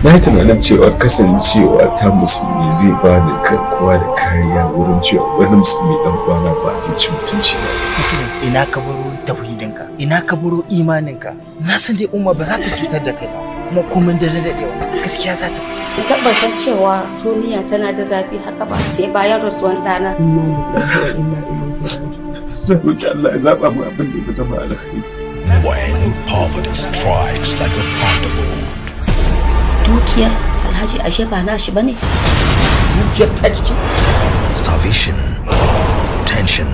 Na yi tunanin cewa kasancewa ta musulmi zai bani garkuwa da kariya wurin cewa wani musulmi dan uwana ba zai ci mutunci ba. Musulmi, ina ka baro tauhidinka, ina ka baro imaninka. Na san dai umma ba za ta cutar da kai ba, kuma komai da dadewa gaskiya za ta Ku tabbatar cewa duniya tana da zafi haka ba sai bayan rasuwan ɗana. Zan roƙi Allah ya zaɓa mu abin da ya zama alkhairi. When poverty strikes like a thunderbolt. Dukiyar Alhaji ashe ba nashi bane. dukiyar ta ce. Starvation, tension,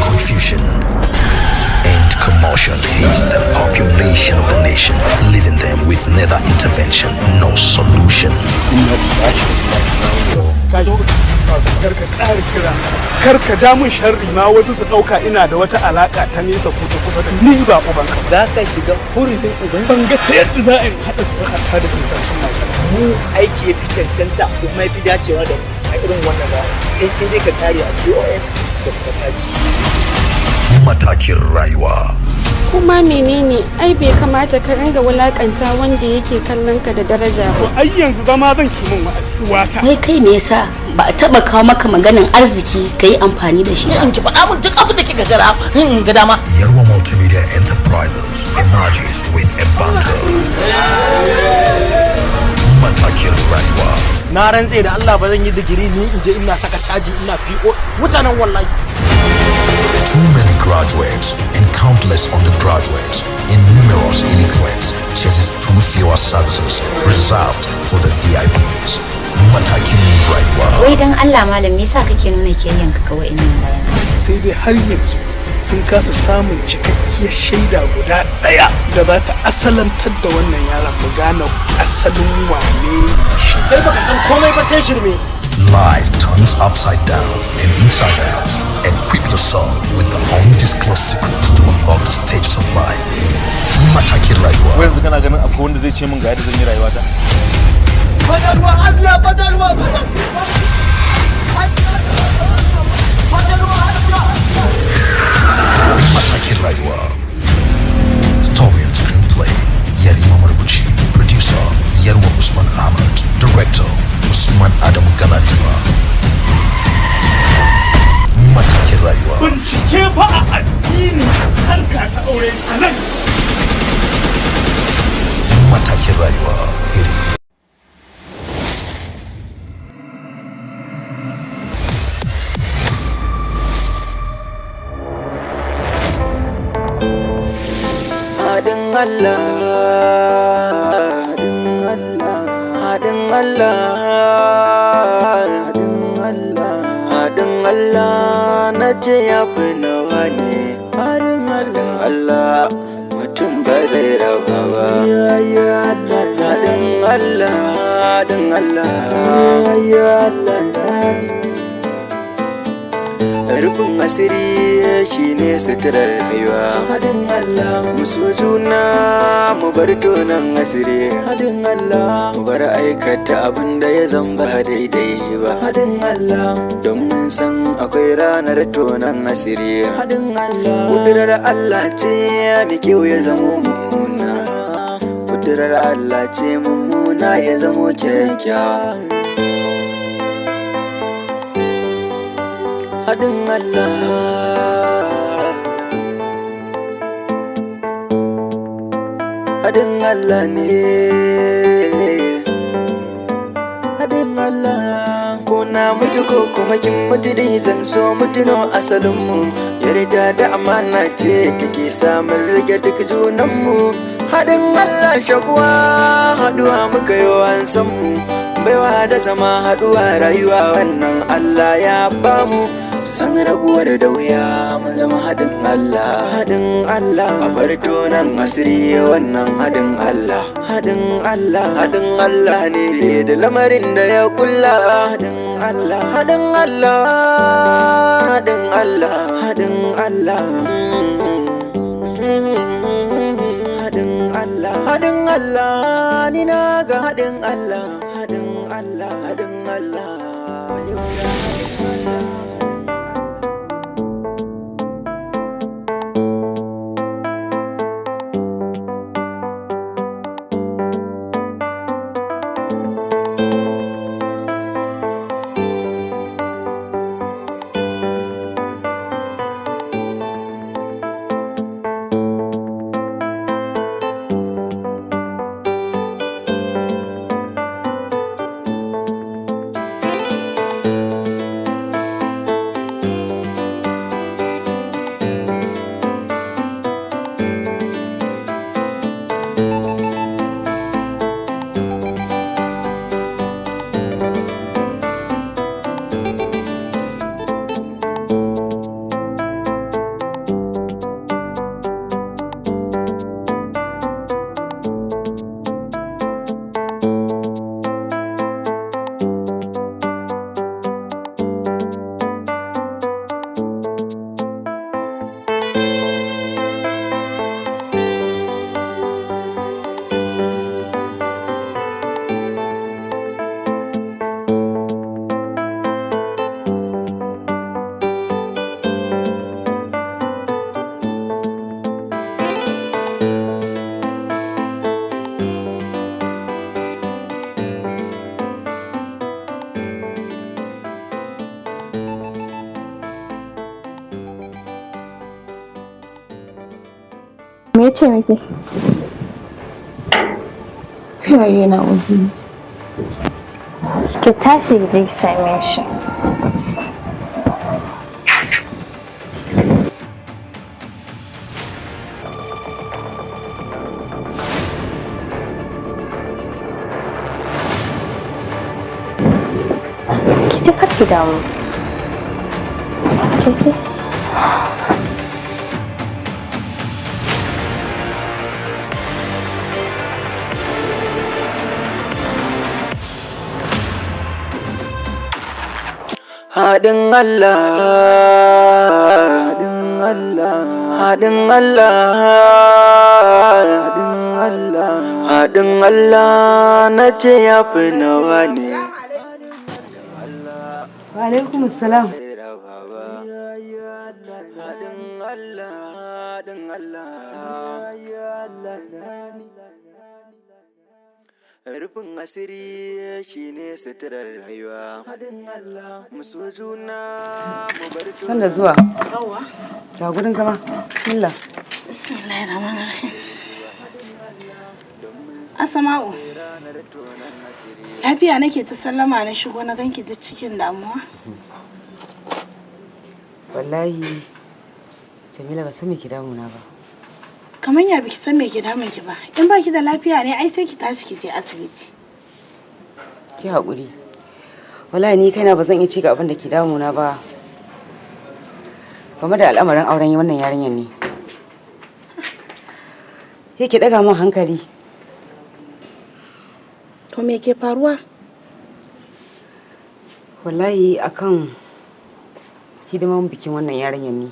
confusion, and commotion hits the population of the nation, leaving them with neither intervention nor solution. Kar ka ja min sharri ma wasu su dauka ina da wata alaka ta nesa ko ta kusa da ni ba ubanka. Za ka shiga hurumin uban. Ban ga ta yadda za a yi haɗa su haɗa da sintancin mata. Mu aiki ya fi cancanta kuma ya fi dacewa da a irin wannan rana. Sai dai ka tare a POS da kuma caji. Matakin rayuwa. Kuma menene ai bai kamata ka ringa wulakanta wanda yake kallon ka da daraja ba. Ai yanzu zama zan ki min wa'azi wata. Wai kai me yasa ba a taba kawo maka maganin arziki ka yi amfani da shi ba? In ki faɗa min duk abin da kika ga dama. Yarwa Multimedia Enterprises emerges with a banger. Matakin rayuwa. Na rantse da Allah ba zan yi digiri ni in je ina saka caji ina PO mutanen wallahi. Too many graduates and countless undergraduates in numerous illiterates chases too fewer services reserved for the VIPs. Matakin rayuwa. Wai dan Allah malam me yasa kake nuna kiyayyanka kawai in nan bayan? Sai dai har yanzu sun kasa samun cikakkiyar shaida guda ɗaya da za ta asalantar da wannan yaron mu gane asalin wane shi. Kai baka san komai ba sai shirme. Life turns upside down and inside out. Equip yourself with the undisclosed secrets to unlock the stages of life. Matakin rayuwa. Ko yanzu kana ganin akwai wanda zai ce min ga yadda zan yi rayuwata? Badalwa abiya badalwa. Matakin rayuwa. Story and screenplay Yarima Marubuci. Producer Yarwa Usman Ahmad. Director Usman Adam Galadima. Matakin rayuwa. Bincike fa a addini harka ta aure a nan. Matakin rayuwa. Hadin Allah, hadin Allah, hadin Allah, hadin Allah na ce ya fi nawa ne. Hadin Allah, mutum ba zai raba ba. Hadin Allah, hadin Allah, rufin asiri shi ne suturar rayuwa. Hadin Allah, mu so juna mu bar tonan asiri. Hadin Allah, mu bar aikata abin da ya zamba daidai ba. Hadin Allah, don mun san akwai ranar tonan asiri. Hadin Allah, kudurar Allah ce mai kyau ya zamo mummuna. Kudurar Allah ce mummuna ya zamo kyakkyawa. Hadin Allah, hadin Allah ne. Hadin Allah, ko na mutu ko kuma kin mutu dai zan so mutuno asalinmu. Yarda da amana ce take samun rage duk junanmu. Hadin Allah shakuwa haduwa muka yi wansanmu. Baiwa da zama haduwa rayuwa wannan Allah ya bamu. San rabuwar da wuya mun zama hadin Allah. Hadin Allah, a bar tonan asiri wannan hadin Allah. Hadin Allah, hadin Allah ne da lamarin da ya kulla. Hadin Allah, hadin Allah, hadin Allah, hadin Allah, hadin Allah, hadin Allah, ni na ga hadin Allah. Hadin Allah, hadin Allah, yau da hadin Allah. Me ya ce miki? Kai yana waje. Ki tashi ki je ki same shi. Ki ji kar ki damu. Ki ji. Haɗin Allah, haɗin Allah, haɗin Allah, haɗin Allah, haɗin Allah na ce ya fi nawa ne. Wa alaikum salam. Haɗin Allah, haɗin Allah. Rufin asiri shine suturar rayuwa. Haɗin Allah, mu so juna, mu bar juna. Sanda zuwa. Ga gurin zama. Bismillah. Bismillahirrahmanirrahim. Asama'u. Lafiya nake ta sallama na shigo na ganki da cikin damuwa. Wallahi Jamila ba san me ke damuna ba. Kamar ya biki san me ke damun ki ba. In baki da lafiya ne ai sai ki tashi ki je asibiti. Ki haƙuri. Wallahi ni kaina ba zan iya ci ga abin da ke damuna ba. Game da al'amarin auren wannan yarinyar ne. Yake daga min hankali. To me ke faruwa? Wallahi akan hidiman bikin wannan yarinyar ne.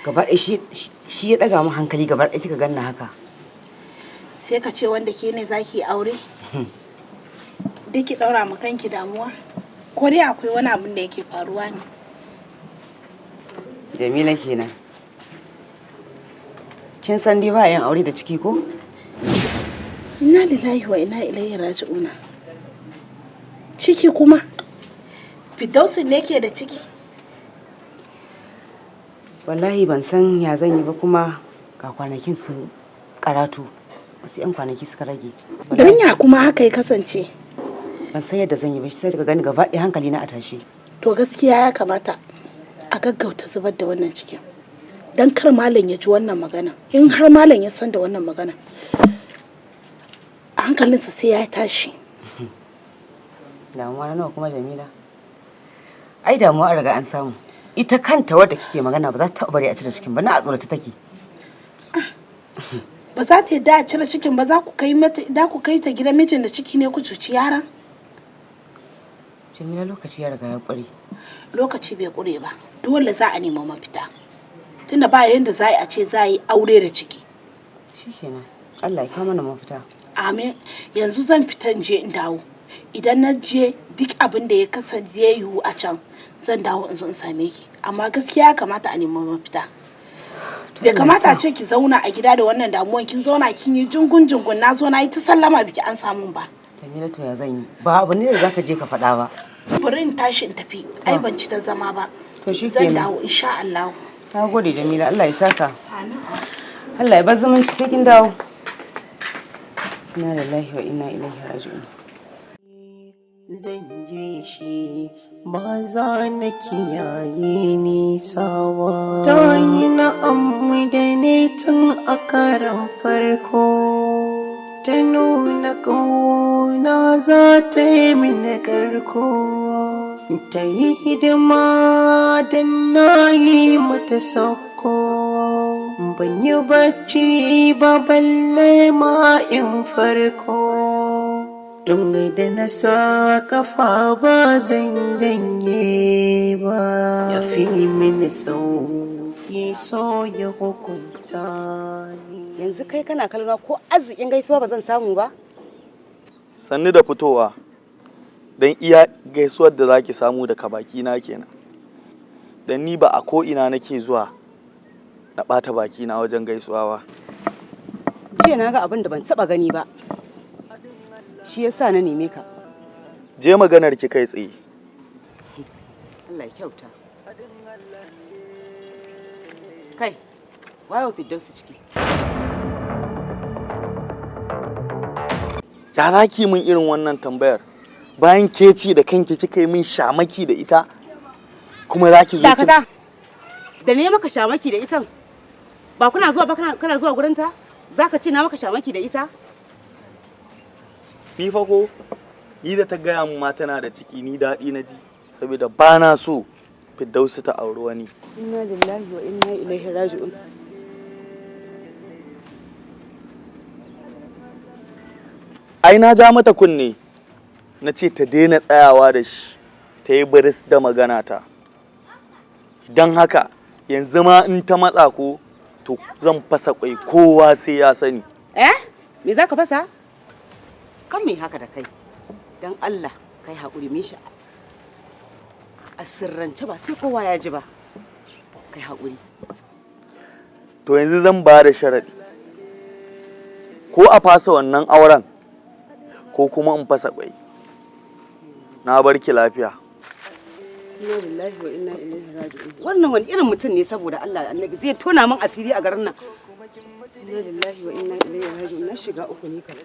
Gaba ɗaya shi ya ɗaga mu hankali gaba ɗaya kika ganna haka. Sai ka ce wanda ke ne zaki aure? Duk ki ɗaura ma kanki damuwa? Ko dai akwai wani abin da yake faruwa ne? Jamila kenan. Kin san dai ba yin aure da ciki ko? Inna lillahi wa inna ilaihi raji'una. Ciki kuma? Fidausi ne ke da ciki? Wallahi ban san ya zan yi ba kuma ga kwanakin sun karatu. Wasu 'yan kwanaki suka rage. Dan ya kuma haka ya kasance? Ban san yadda zan yi ba sai daga gani gaba ɗaya hankali na a tashi. To gaskiya ya kamata a gaggauta zubar da wannan cikin. Dan kar malam ya ji wannan magana. In har malam ya san da wannan magana, a hankalinsa sai ya tashi. Damuwa na nawa kuma Jamila? Ai damuwa an riga an samu. Ita kanta wadda kike magana ba za ta bari a cire cikin ba, na a tsorata take. Ba za ta yadda a cire cikin ba, za ku kai ta gidan mijin da ciki ne ku cuci yaran? Jamila lokaci ya riga ya ƙure. Lokaci bai ƙure ba, dole za a nemi mafita. Tunda ba yanda za a ce za a yi aure da ciki. Shikenan, Allah ya kawo mana mafita. Amin. Yanzu zan fita in je in dawo. Idan na je duk abin da ya kasance ya yiwu a can, zan dawo in zo in same ki. Amma gaskiya ya kamata a nemi mafita. Bai kamata a ce ki zauna a gida da wannan damuwan, kin zauna kin yi jungun na zo na yi ta sallama biki an samu ba. Jamila to ya zan yi? Ba abu ne da zaka je ka faɗa ba. Bari in tashi in tafi. Ai ban ci ta zama ba. To shikenan. Zan dawo insha Allah. Na gode Jamila, Allah ya saka. Allah ya bar zumunci sai kin dawo. Inna lillahi wa inna ilaihi raji'un. Zan je shi ba za na kiyaye nisa ba. Ta yi na'am da ne tun a karan farko. Ta nuna ƙauna za ta yi mini karko. Ta yi hidima don na yi mata sauko. Ban yi bacci ba balle ma in farko. Tun da na sa kafa ba zan ganye ba. Ya fi mini sauki so ya hukunta ni. Yanzu kai kana kallona ko arzikin gaisuwa ba zan samu ba? Sannu da fitowa. Dan iya gaisuwar da zaki samu daga baki na kenan. Dan ni ba a ko ina nake zuwa na bata baki na wajen gaisuwa ba. Jiya na ga abin da ban taba gani ba. Shi yasa na neme ka. Je maganar ki kai tsaye. Allah ya kyauta. Kai, wayo Firdausu ciki. Ya za ki min irin wannan tambayar? Bayan ke ce da kanki kika yi min shamaki da ita, kuma za ki zo ki... Dakata! Da ne maka shamaki da ita? Ba kuna zuwa ba kana zuwa gurinta? Za ka ce na maka shamaki da ita? Ni fa ko, ni da ta gaya min ma tana da ciki ni daɗi na ji, saboda ba na so Firdausu ta auri wani. Inna lillahi wa inna ilaihi raji'un. Ai na ja mata kunne, na ce ta daina tsayawa da shi, ta yi baris da magana ta. Don haka yanzu ma in ta matsa ko, to zan fasa kwai kowa sai ya sani. Me za ka fasa? Kan me haka da kai? Don Allah kai haƙuri me shi a sirrance ba sai kowa ya ji ba. Kai haƙuri. To yanzu zan ba da sharaɗi. Ko a fasa wannan auren, ko kuma in fasa kwai. Na bar ki lafiya. Inna lillahi wa inna ilaihi raji'un. Wannan wani irin mutum ne saboda Allah da Annabi zai tona min asiri a garin nan. Inna lillahi wa inna ilaihi raji'un. Na shiga uku ne kan.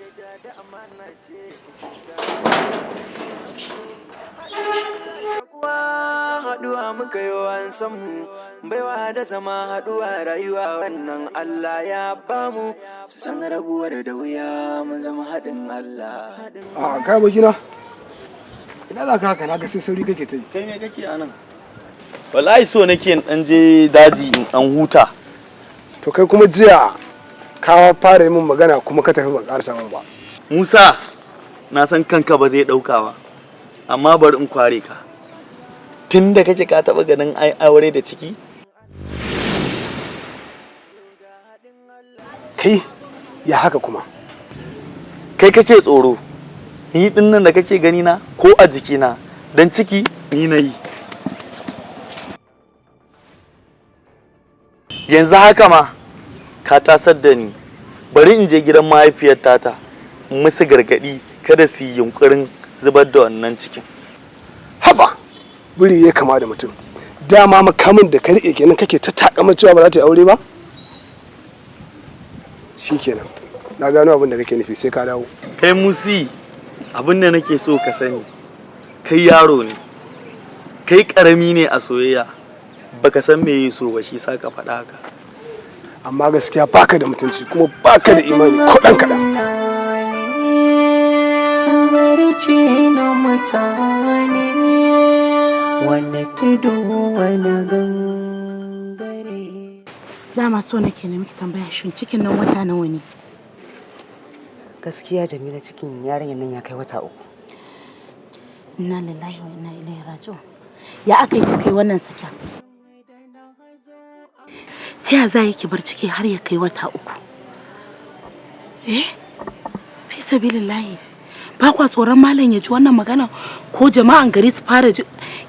Haɗuwa muka yi an san mu, baiwa da zama haɗuwa rayuwa wannan Allah ya bamu, su san rabuwar da wuya mun zama haɗin Allah. A kai bagina. Ina za ka haka na ga sai sauri kake ta yi. Kai me kake a nan? Wallahi so nake in ɗan je daji in ɗan huta. To kai kuma jiya ka fara yi min magana kuma ka tafi ban ƙarasa min ba. Musa, na san kanka ba zai ɗauka ba, amma bari in kware ka. Tun da kake ka taɓa ganin aure da ciki? Kai ya haka kuma? Kai kake tsoro, ni ɗin nan da kake gani na ko a jikina, don ciki ni na yi. Yanzu haka ma ka tasar da ni, bari in je gidan mahaifiyar tata musu gargaɗi kada su yi yunkurin zubar da wannan cikin. Haba, biri ya kama da mutum. Dama makamin da ka riƙe kenan kake ta takamar cewa ba za ta yi aure ba? Shikenan, na gano abin da kake nufi sai ka dawo. Kai Musi, abin da nake so ka sani, kai yaro ne, kai ƙarami ne a soyayya, baka san me yi so ba shi sa ka faɗa haka. Amma gaskiya baka da mutunci kuma baka da imani ko ɗan kaɗan. Barci na mutane wanda tudu wani gangare. Dama so nake na miki tambaya shin cikin nan wata nawa ne? Gaskiya Jamila cikin yarinyar nan ya kai wata 3. Inna lillahi wa inna ilaihi raji'un. Ya aka yi ta kai wannan sakin? Ta ya za ki bar ciki har ya kai wata 3? Fi sabilillahi. Ba kwa tsoron malam ya ji wannan magana ko jama'an gari su fara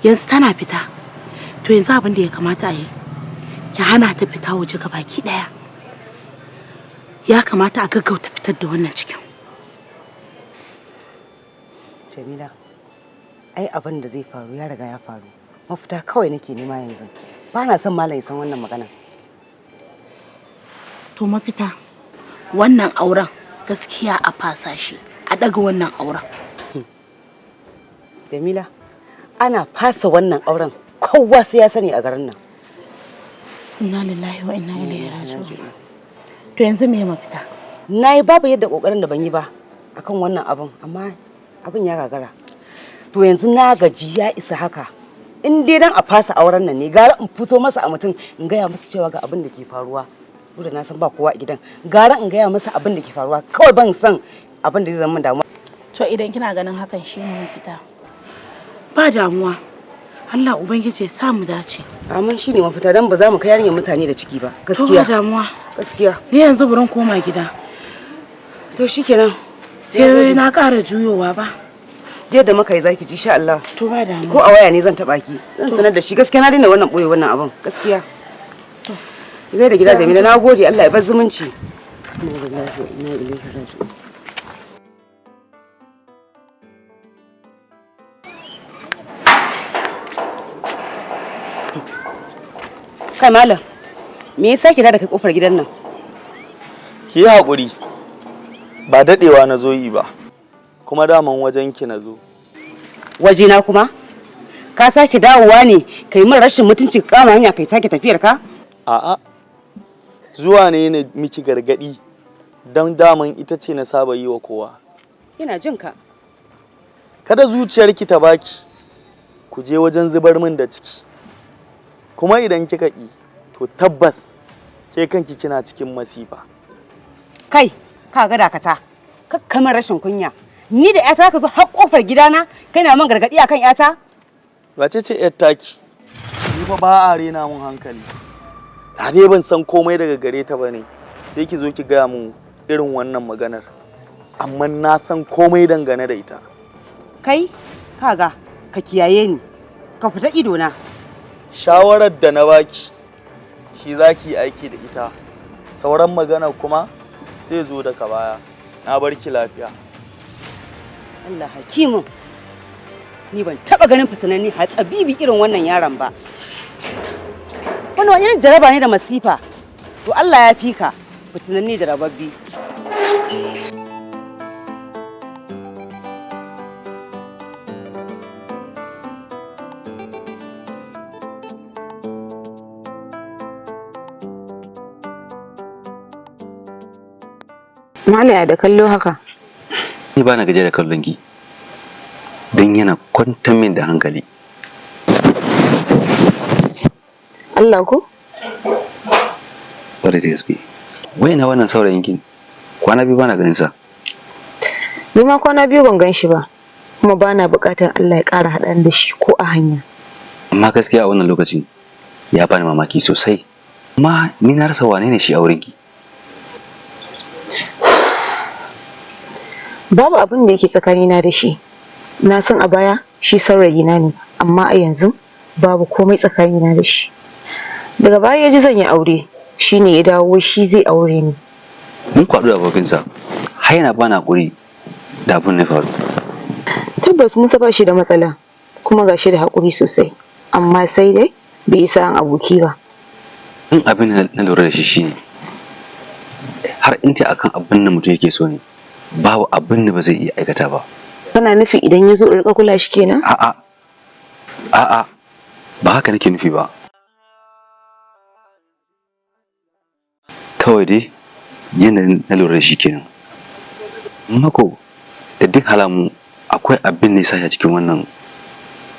yanzu tana fita. To yanzu abin da ya kamata a yi, ki hana ta fita waje gabaki daya. Ya kamata a gaggauta fitar da wannan cikin. Jamila, ai abin da zai faru ya riga ya faru. Mafita kawai nake nema yanzu. Ba na son malam ya san wannan magana. To mafita, wannan auren gaskiya a fasa shi. A daga wannan auren. Jamila, ana fasa wannan auren kowa sai ya sani a garin nan. Inna lillahi wa inna ilaihi raji'un. To yanzu me mafita? Nayi babu yadda kokarin da ban yi ba akan wannan abun, amma abin ya gagara. To yanzu na gaji ya isa haka. In dai dan a fasa auren nan ne, gara in fito masa a mutum in gaya masa cewa ga abin da ke faruwa. Duk da na san ba kowa a gidan. Gara in gaya masa abin da ke faruwa. Kawai ban san abin da zai zama damuwa. To idan kina ganin hakan shine mafita, ba damuwa. Allah ubangiji ya sa mu dace. Amin, shine mafita, dan ba za mu kai yarinyar mutane da ciki ba. To Gaskiya. ba damuwa. Gaskiya. Ni yanzu burin koma gida. To shikenan. Sai na ƙara juyowa ba. Je da muka yi zaki ji insha Allah. To ba damuwa. Ko a waya ne zan taba ki. Zan sanar da shi. Gaskiya na daina wannan boye wannan abin. Gaskiya. To. Gai da gida Jamila, na gode, Allah ya bar zumunci. Inna lillahi wa inna ilaihi raji'un. Kai malam, Me yasa ki da kai kofar gidan nan? Ki yi haƙuri. Ba daɗewa na zo yi ba. Kuma daman wajen ki na zo. Wajena kuma? Ka sake dawowa ne kai min rashin mutunci ka kama hanya kai sake tafiyar ka? A'a. Zuwa ne na miki gargaɗi don daman ita ce na saba yi wa kowa. Ina jin ka. Kada zuciyarki ta baki ku je wajen zubar min da ciki. Kuma idan kika ƙi to tabbas ke kanki kina cikin masifa. Kai, ka ga dakata. Kakkamar rashin kunya. Ni da ƴata ka zo har kofar gidana kana min gargadi akan ƴata? Wace ce ƴar taki? Ni fa ba a rena mun hankali. Da dai ban san komai daga gare ta bane. Sai ki zo ki gaya mun irin wannan maganar. Amma na san komai dangane da ita. Kai, kaga, ka kiyaye ni. Ka fita ido na. Shawarar da na baki shi zaki aiki da ita. Sauran magana kuma zai zo daga baya. Na barki lafiya. Allah hakimu. Ni ban taba ganin fitinanni hatsabibi irin wannan yaron ba. Wannan wani jaraba ne da masifa. To Allah ya fika fitinanni jarababbi. Malaya da kallo haka. Ni ba na gaje da kallon ki. Don yana kwantar min da hankali. Allah ko? Bari da gaske. Wai na wannan saurayin ki? Kwana biyu bana ganin sa. Ni ma kwana biyu ban gan shi ba. Kuma bana buƙatar Allah ya ƙara haɗa da shi ko a hanya. Amma gaskiya a wannan lokacin ya bani mamaki sosai. Amma ni na rasa wane ne shi a wurin ki? Babu abin da yake tsakanina da shi. Na san a baya shi saurayina ne, amma a yanzu babu komai tsakanina da shi. Daga baya ya ji zan yi aure, shi ne ya dawo shi zai aure ni. Mun kwaɗu da abokinsa, har yana bani haƙuri da abin da faru. Tabbas Musa ba shi da matsala, kuma ga shi da haƙuri sosai, amma sai dai bai isa an aboki ba. In abin da na lura da shi shine, har in ta akan abin da mutum yake so ne, babu abin da ba zai iya aikata ba. Kana nufi idan ya zo in rika kula shi kenan? A'a, ba haka nake nufi ba. Kawai dai yadda na lura da shi kenan. Mako da duk halamu akwai abin da ya sashi a cikin wannan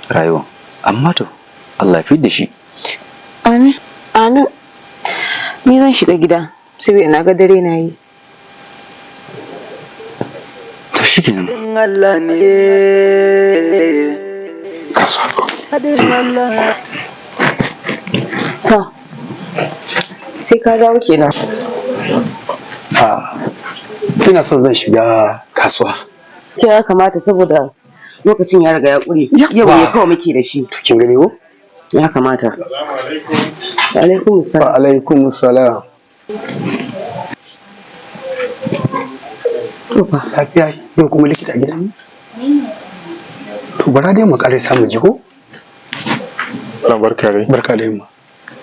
rayuwa. Amma to, Allah ya fi da shi. Amin. Ni zan shiga gida, saboda na ga dare na yi. Hadin Allah ne. Hadin Allah. To, sai ka dawo kenan. Ina son zan shiga kasuwa. Sai ya kamata saboda lokacin ya riga ya ƙure. Yau ne kawai muke da shi. Kin gani ko? Ya kamata. Wa alaikum salam. Wa alaikum salam. Lafiya yau kuma likita a gidan ne? To bara dai mu kare samu ji ko? Barka dai. Barka dai ma.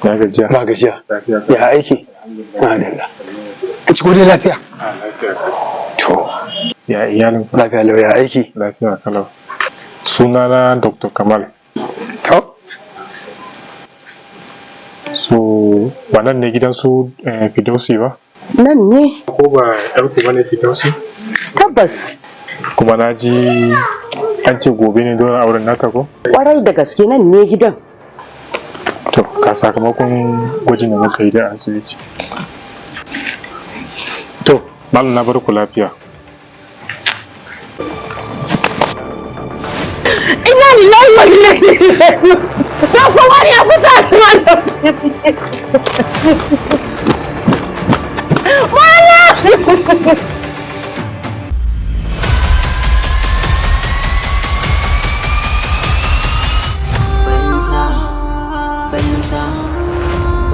Na gajiya. Ba gajiya. Ya aiki? Alhamdulillah. Ka ci gode lafiya? Lafiya. To. Ya iyalin? Lafiya lau ya aiki? Lafiya kalau. Sunana Dr. Kamal. To. So wannan ne gidan su Fidausi ba? Nan ne. Ko ba ɗarku bane Fidausi? Tabbas. Kuma na ji an ce gobe ne don auren nata ko? Kwarai da gaske nan ne gidan. To ka sakamakon gwajin da muka yi da asibiti. To malam na bar ku lafiya. Ina lillahi wa inna ilaihi raji'un. Ko kuma ya fita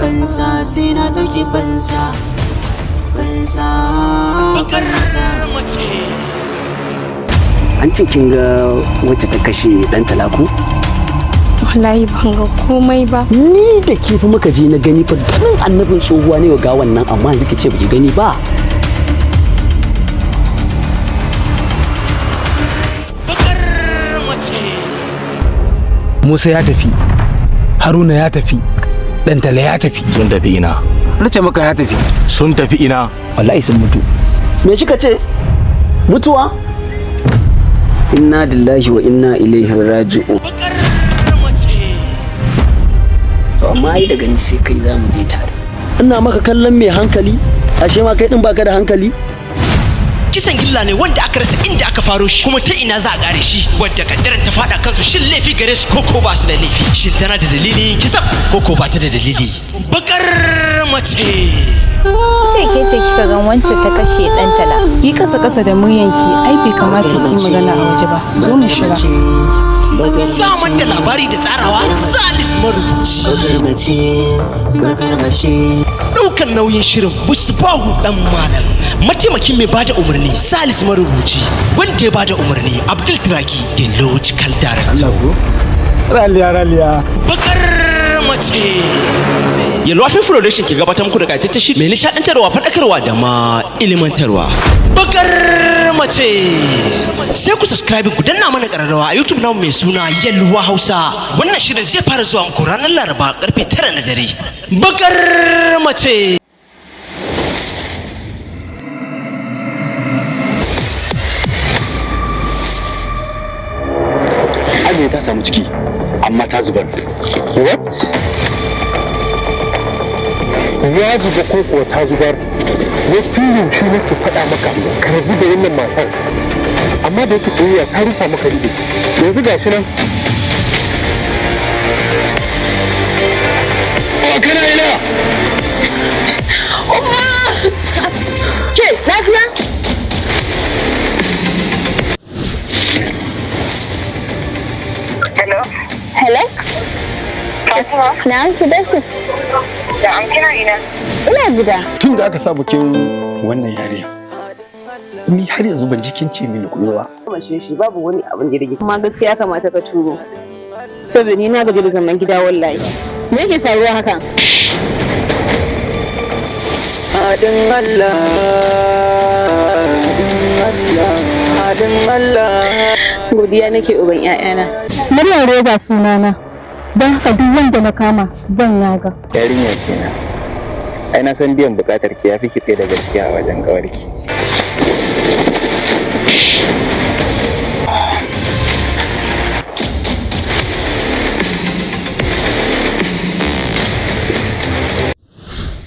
Bansa sai na ɗauki bansa mace. An ce kin ga wacce ta kashe ɗan talaku? wallahi ban ga komai ba. Ni da ke fa muka je na gani fa ganin annabin tsohuwa ne ga wannan amma yanzu kace baki gani ba. Musa ya tafi, Haruna ya tafi, Dantala ya tafi. Sun tafi ina? Nace maka ya tafi. Sun tafi ina? Wallahi sun mutu. Me kika ce? Mutuwa? Inna lillahi wa inna ilaihi raji'un. To amma ai daga ni sai kai za mu je tare. Ina maka kallon mai hankali, ashe ma kai din baka da hankali. Kisan gilla ne wanda aka rasa inda aka faro shi kuma ta ina za a kare shi wadda kaddaran ta fada kansu shin laifi gare su koko ba su da laifi shin tana da dalilin kisan koko ba ta da dalili. Bakar mace ke ce kika ga wancan ta kashe dan tala. Yi kasa da muryanki ai bai kamata ki magana a waje ba. Zo mu shiga. Samar da labari da tsarawa Salis marubuci. Bakar mace. Daukan nauyin shirin Musbahu dan malam. Mataimakin mai bada umarni Salis marubuci. Wanda ya bada umarni Abdul Turaki the logical director. Raliya. Bakar mace. Yalwafin Production ke gabatar muku da kaitaccen shi mai nishadantarwa, faɗakarwa da ma ilimantarwa. Bakar mace. Sai ku subscribe ku danna mana ƙararrawa a YouTube namu mai suna Yalwa Hausa. Wannan shirin zai fara zuwa muku ranar Laraba karfe 9 na dare. Bakar mace. Azumi ta samu ciki amma ta zubar. What? Ya zuba ko kuwa ta zubar. Wasu yaushe nake faɗa maka ka rabu da wannan matar. Amma da yake soyayya ta rufa maka ido. Yanzu gashi nan. Kana ina? Ke, lafiya? Hello? Na ki da su. Da an kina ina? Ina gida. Tun da aka sa bikin wannan yarinya. Ni har yanzu ban jikin ce mini kuɗi ba. Mace shi babu wani abin da rage. Kuma gaskiya kamata ka turo. Saboda ni na gaji da zaman gida wallahi. Me yake faruwa haka? Hadin Allah. Hadin Allah. Godiya nake uban ƴaƴana. Maryam Reza sunana. Don haka duk wanda na kama zan yaga. Yarinya kenan. Ai na san biyan bukatar ki yafi kitse da gaskiya a wajen kawarki.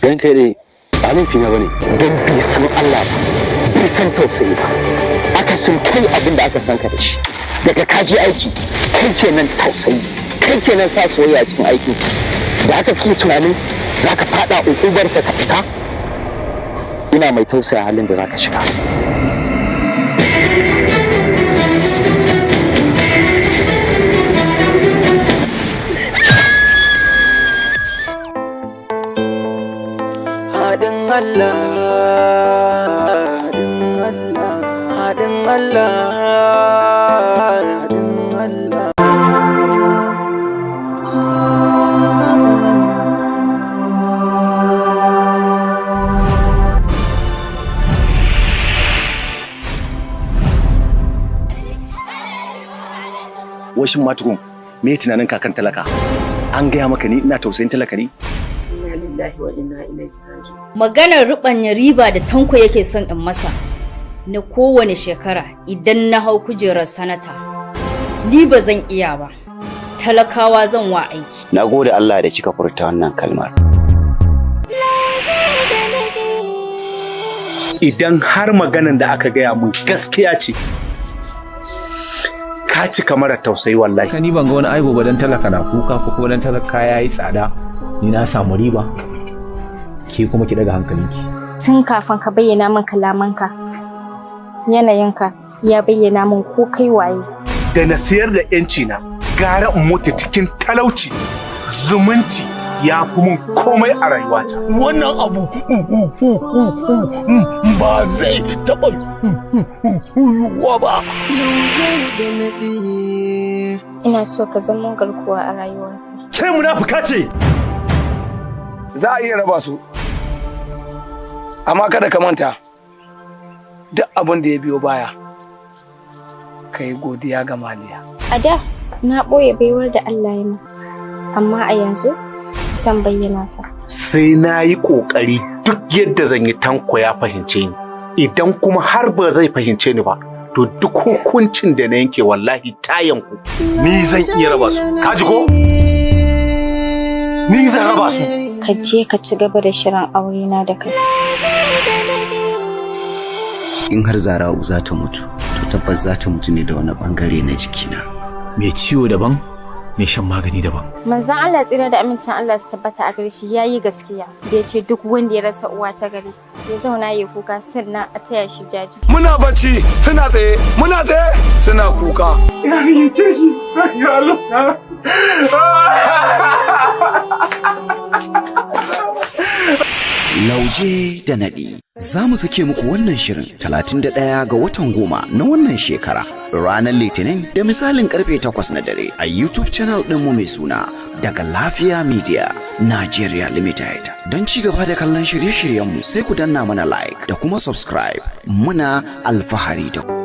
Dan kai dai ba laifi na bane don bai san Allah ba bai san tausayi ba aka sun kai abin da aka san ka da shi daga kaji aiki kai kenan tausayi kai kenan sa soyayya cikin aiki da aka fi tunanin za ka fada ukubarsa ka fita ina mai tausaya halin da za ka shiga. Hadin Allah, hadin Allah, hadin Allah. Washin matukun me tunanin kakan talaka? An gaya maka ni ina tausayin talaka ne? Inna lillahi wa inna ilaihi raji'un. Maganar rubanya riba da Tanko yake son in masa na kowane shekara idan na hau kujerar sanata ni ba zan iya ba, talakawa zan wa aiki. Na gode Allah da kika furta wannan kalmar. Idan har maganan da aka gaya mun gaskiya ce, ka cika mara tausayi wallahi. Ni ban ga wani aibo ba dan talaka na kuka ko kuma dan talaka yayi tsada. Ni na samu riba. Ke kuma ki daga hankalinki. Tun kafin ka bayyana min kalamanka, yanayinka ya bayyana min ko kai waye. Da na siyar da yanci na, gara in mutu cikin talauci, zumunci ya fi mun komai a rayuwata. Wannan abu ba zai taɓa yiwuwa ba. Ina so ka zama garkuwa a rayuwata. Ke munafuka ce. Za a iya raba su, amma kada ka manta duk abin da ya biyo baya ka yi godiya ga Maliya. A da na ɓoye baiwar da Allah ya min, amma a yanzu zan bayyana ta. Sai na yi ƙoƙari duk yadda zan yi Tanko ya fahimce ni. Idan kuma har ba zai fahimce ni ba, to duk hukuncin da na yanke wallahi ta yanku. Ni zan iya raba su, ka ji ko? Ni zan raba su. Ka je ka ci gaba da shirin aure na da kai. In har Zara'u za ta mutu, to tabbas za ta mutu ne da wani bangare na jikina. Mai ciwo daban, mai shan magani daban. Manzon Allah tsira da amincin Allah su tabbata a gare shi yayi gaskiya da yace duk wanda ya rasa uwa ta gari ya zauna ya kuka sannan a taya shi jaji. Muna bacci suna tsaye, muna tsaye suna kuka. Ina yin kirki, ya Allah. Lauje da naɗi. Za mu sake muku wannan shirin 31 ga watan 10 na wannan shekara ranar Litinin da misalin karfe 8 na dare a YouTube channel ɗinmu mai suna Daga Lafiya Media Nigeria Limited. Don ci gaba da kallon shirye-shiryenmu sai ku danna mana like da kuma subscribe. Muna alfahari da ku.